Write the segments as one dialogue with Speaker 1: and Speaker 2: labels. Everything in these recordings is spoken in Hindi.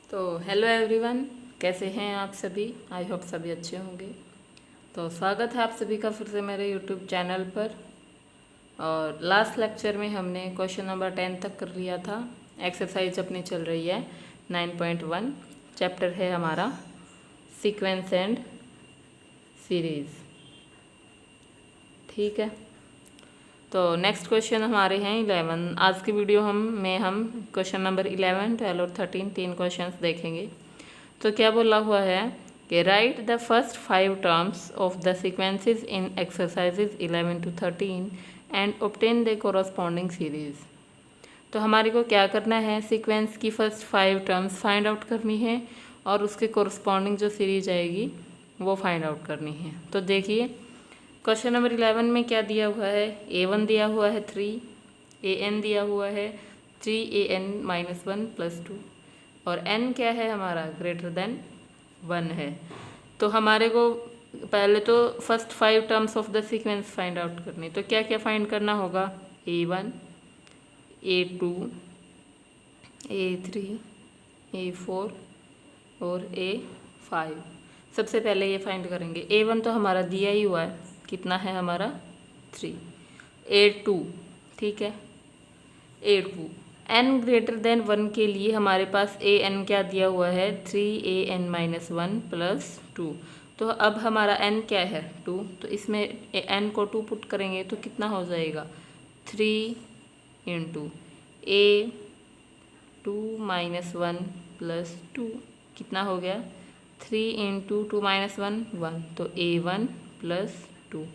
Speaker 1: तो हेलो एवरीवन, कैसे हैं आप सभी। आई होप सभी अच्छे होंगे। तो स्वागत है आप सभी का फिर से मेरे यूट्यूब चैनल पर। और लास्ट लेक्चर में हमने क्वेश्चन नंबर 10 तक कर लिया था। एक्सरसाइज अपनी चल रही है 9.1। चैप्टर है हमारा सीक्वेंस एंड सीरीज़। ठीक है, तो नेक्स्ट क्वेश्चन हमारे हैं 11। आज की वीडियो हम क्वेश्चन नंबर 11, 12 और 13 तीन क्वेश्चंस देखेंगे। तो क्या बोला हुआ है कि right the first 5 terms of the sequences in exercises 11 to 13 and obtain the corresponding series. तो हमारे को क्या करना है, सीक्वेंस की फर्स्ट 5 टर्म्स फाइंड आउट करनी है और उसके कोरस्पॉन्डिंग जो सीरीज आएगी वो फाइंड आउट करनी है। तो देखिए क्वेश्चन नंबर 11 में क्या दिया हुआ है, a1 दिया हुआ है 3, an दिया हुआ है 3an-1 + 2 और n क्या है हमारा ग्रेटर देन 1 है। तो हमारे को पहले तो first 5 terms of the sequence find out करनी। तो क्या क्या फाइंड करना होगा, a1, a2, a3, a4 और a5। सबसे पहले ये फाइंड करेंगे। a1 तो हमारा दिया ही हुआ है, कितना है हमारा 3। a2 ठीक है, a2 n ग्रेटर देन 1 के लिए हमारे पास an क्या दिया हुआ है 3an-1 + 2। तो अब हमारा n क्या है 2, तो इसमें n को 2 पुट करेंगे तो कितना हो जाएगा 3 × a2 - 1 + 2 कितना हो गया 3 × 2 - 1 1, तो a1 + 2।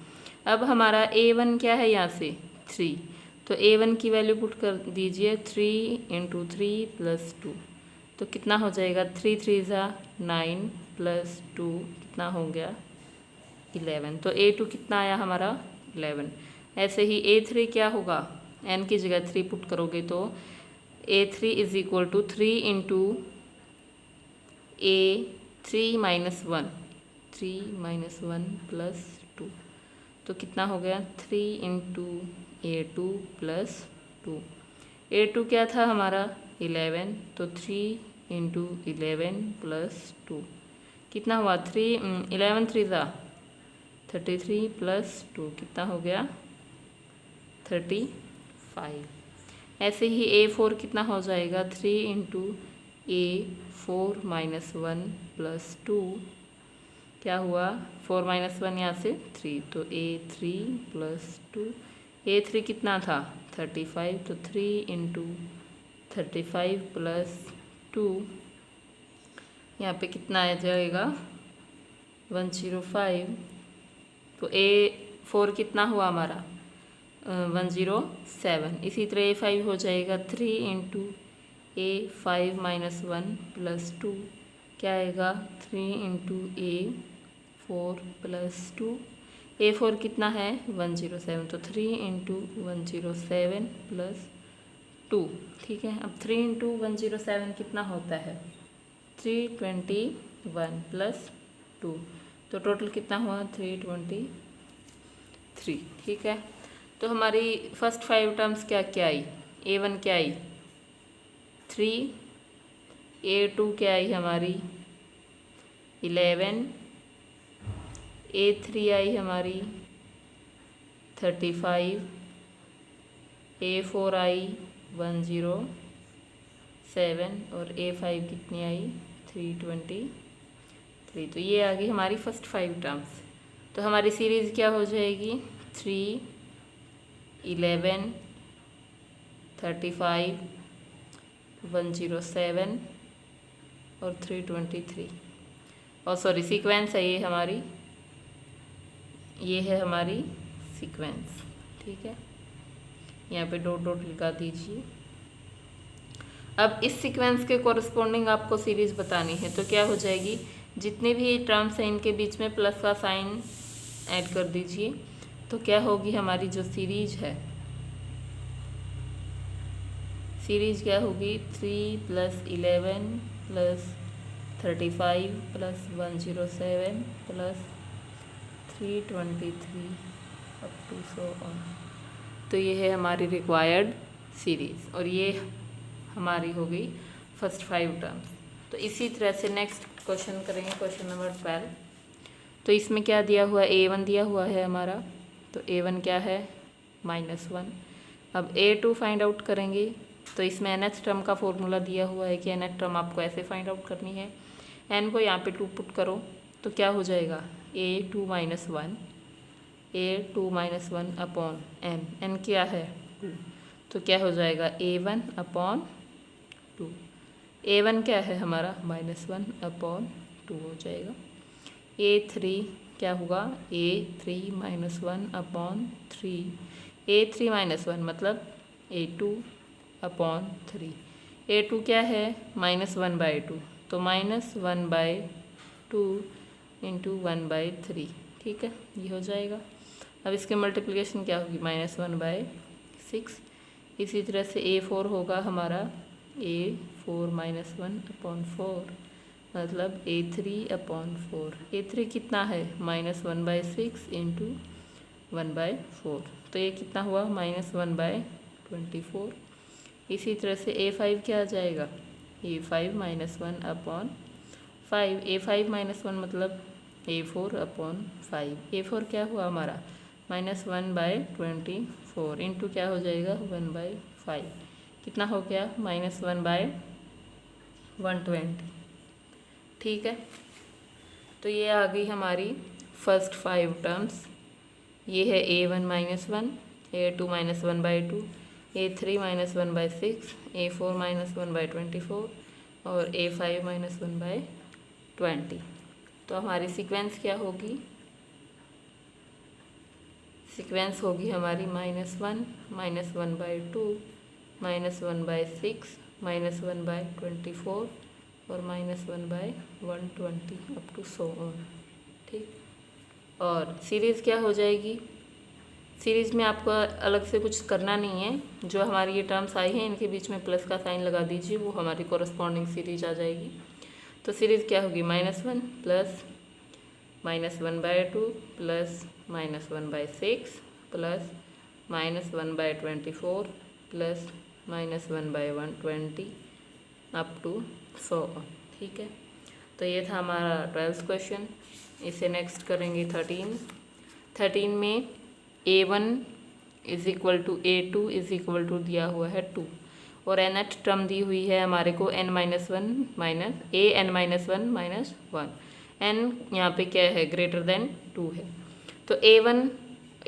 Speaker 1: अब हमारा a1 क्या है यहाँ से 3, तो a1 की वैल्यू पुट कर दीजिए 3 × 3 + 2, तो कितना हो जाएगा 3 3 = 9 + 2 कितना हो गया 11। तो a2 कितना आया हमारा 11। ऐसे ही a3 क्या होगा, n की जगह 3 पुट करोगे तो a3 = 3 × a3 - 1 + 2, तो कितना हो गया 3 × a2 + 2। a2 क्या था हमारा 11, तो 3 × 11 + 2 कितना हुआ 11 3 = 33 + 2 कितना हो गया 35। ऐसे ही a4 कितना हो जाएगा 3 × a4 - 1 + 2 क्या हुआ 4 - 1 यहाँ से 3, तो a3 + 2। a3 कितना था 35, तो 3 × 35 + 2 यहाँ पे कितना आ जाएगा 105। तो a4 कितना हुआ हमारा 107। इसी तरह a5 हो जाएगा 3 × a5 - 1 + 2 क्या आएगा 3 × a4 + 2। a4 कितना है 107, तो 3 × 107 + 2 ठीक है। अब 3 × 107 कितना होता है 321 + 2, तो टोटल कितना हुआ 323 ठीक है। तो हमारी फर्स्ट 5 टर्म्स क्या क्या आई, a1 क्या आई 3, a2 क्या आई हमारी 11, a3 आई हमारी 35, a4 आई 107 और a5 कितनी आई 323। तो ये आ गई हमारी फर्स्ट 5 टर्म्स। तो हमारी सीरीज़ क्या हो जाएगी 3, 11, 35, 107 और 323। और सॉरी सीक्वेंस है ये हमारी, ये है हमारी सीक्वेंस ठीक है। यहाँ पे डॉट डॉट लगा दीजिए। अब इस सीक्वेंस के कॉरस्पॉन्डिंग आपको सीरीज़ बतानी है, तो क्या हो जाएगी जितने भी टर्म्स हैं इनके बीच में प्लस का साइन ऐड कर दीजिए। तो क्या होगी हमारी जो सीरीज है, सीरीज क्या होगी 3 + 11 + 35 + 107 + 323 अप टू सो ऑन। तो ये है हमारी रिक्वायर्ड सीरीज़ और ये हमारी हो गई फर्स्ट 5 टर्म्स। तो इसी तरह से नेक्स्ट क्वेश्चन करेंगे, क्वेश्चन नंबर 12। तो इसमें क्या दिया हुआ है, A1 दिया हुआ है हमारा, तो A1 क्या है -1। अब A2 फाइंड आउट करेंगे, तो इसमें nth टर्म का फॉर्मूला दिया हुआ है कि nth टर्म आपको ऐसे फाइंड आउट करनी है। n को यहाँ पे 2 पुट करो तो क्या हो जाएगा, A2 - 1 अपॉन n क्या है 2, तो क्या हो जाएगा A1 अपॉन 2। A1 क्या है हमारा -1 अपॉन 2 हो जाएगा। A3 क्या होगा, A3 -1 अपॉन 3। A3 -1 मतलब A2 अपॉन 3। A2 क्या है -1/2, तो -1/2 इंटू 1/3, ठीक है, ये हो जाएगा। अब इसके मल्टीप्लिकेशन क्या होगी, -1/6। इसी तरह से A4 होगा हमारा A4 -1 अपॉन 4 मतलब A3 अपॉन 4। A3 कितना है -1/6 इंटू 1/4, तो ये कितना हुआ -1/24। इसी तरह से A5 क्या आ जाएगा, A5 -1 अपॉन 5। A5 -1 मतलब A4 अपॉन 5। A4 क्या हुआ हमारा -1/24 इंटू क्या हो जाएगा 1/5, कितना हो गया -1/120, ठीक है। तो ये आ गई हमारी फर्स्ट 5 टर्म्स। ये है A1 -1, A2 -1/2, A3 -1/6, A4 -1/24 और A5 -1/20। तो हमारी सीक्वेंस क्या होगी, सीक्वेंस होगी हमारी -1 -1/2 -1/6 -1/24 और -1/120 अप टू सो ऑन, ठीक। और सीरीज़ क्या हो जाएगी, सीरीज़ में आपको अलग से कुछ करना नहीं है, जो हमारी ये टर्म्स आई हैं इनके बीच में प्लस का साइन लगा दीजिए, वो हमारी कोरस्पॉन्डिंग सीरीज आ जाएगी। तो सीरीज़ क्या होगी -1 plus -1/2 plus -1/6 plus -1/24 plus -1/120 up to 100, ठीक है। तो ये था हमारा 12th क्वेश्चन। इसे नेक्स्ट करेंगे 13 में A1 = A2 = दिया हुआ है 2 और nth टर्म दी हुई है हमारे को n - 1 -1 n यहाँ पे क्या है ग्रेटर देन 2 है। तो A1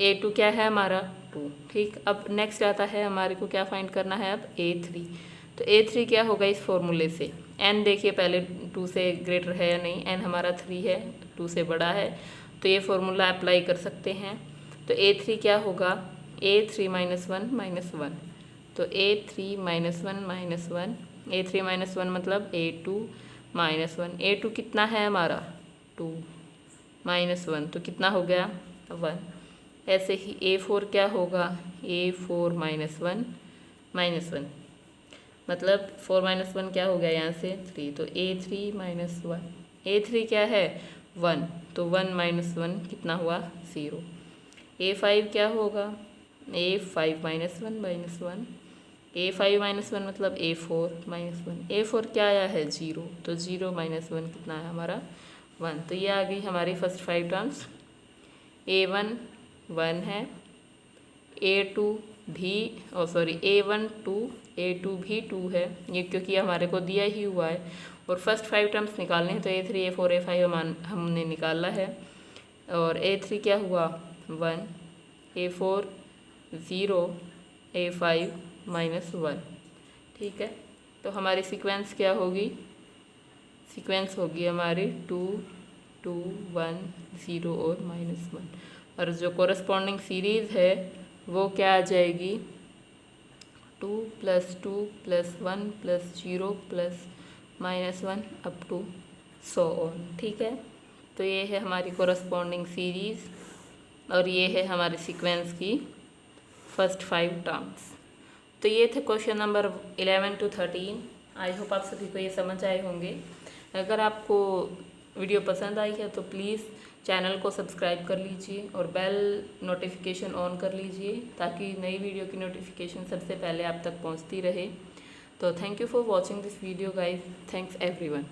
Speaker 1: A2 क्या है हमारा 2, ठीक। अब नेक्स्ट आता है हमारे को क्या फाइंड करना है, अब A3। तो A3 क्या होगा इस फॉर्मूले से, n देखिए पहले 2 से ग्रेटर है या नहीं, n हमारा 3 है, 2 से बड़ा है, तो ये फॉर्मूला अप्लाई कर सकते हैं। तो A3 क्या होगा, A3 - 1 -1, तो A3 - 1 -1, A3 - 1 मतलब A2 - 1। A2 कितना है हमारा 2 -1, तो कितना हो गया 1। ऐसे ही A4 क्या होगा, A4 - 1 -1 मतलब 4 - 1 क्या हो गया यहाँ से 3, तो A3 - 1। A3 क्या है 1, तो 1 - 1 कितना हुआ 0। A5 क्या होगा, A5 - 1 -1, A5 - 1 मतलब A4 - 1। A4 क्या आया है 0, तो 0 - 1 कितना है हमारा 1। तो ये आ गई हमारी फर्स्ट 5 टर्म्स। A1 1 है, A2 भी A1 2, A2 भी 2 है, ये क्योंकि हमारे को दिया ही हुआ है। और फर्स्ट 5 टर्म्स निकालने हैं तो A3 A4 A5 हमने निकाला है। और A3 क्या हुआ 1, A4 0, A5 -1, ठीक है। तो हमारी सीक्वेंस क्या होगी, सीक्वेंस होगी हमारी 2 2 1 0 और -1। और जो कोरस्पॉन्डिंग सीरीज़ है वो क्या आ जाएगी 2 + 2 + 1 + 0 + -1 अप टू सो ऑन, ठीक है। तो ये है हमारी कोरस्पॉन्डिंग सीरीज़ और ये है हमारी सीक्वेंस की फर्स्ट 5 टर्म्स। तो ये थे question number 11 to 13। I hope आप सभी को ये समझ आए होंगे। अगर आपको वीडियो पसंद आई है तो प्लीज़ चैनल को सब्सक्राइब कर लीजिए और बेल नोटिफिकेशन ऑन कर लीजिए ताकि नई वीडियो की नोटिफिकेशन सबसे पहले आप तक पहुंचती रहे। तो thank you for watching this video guys, thanks everyone.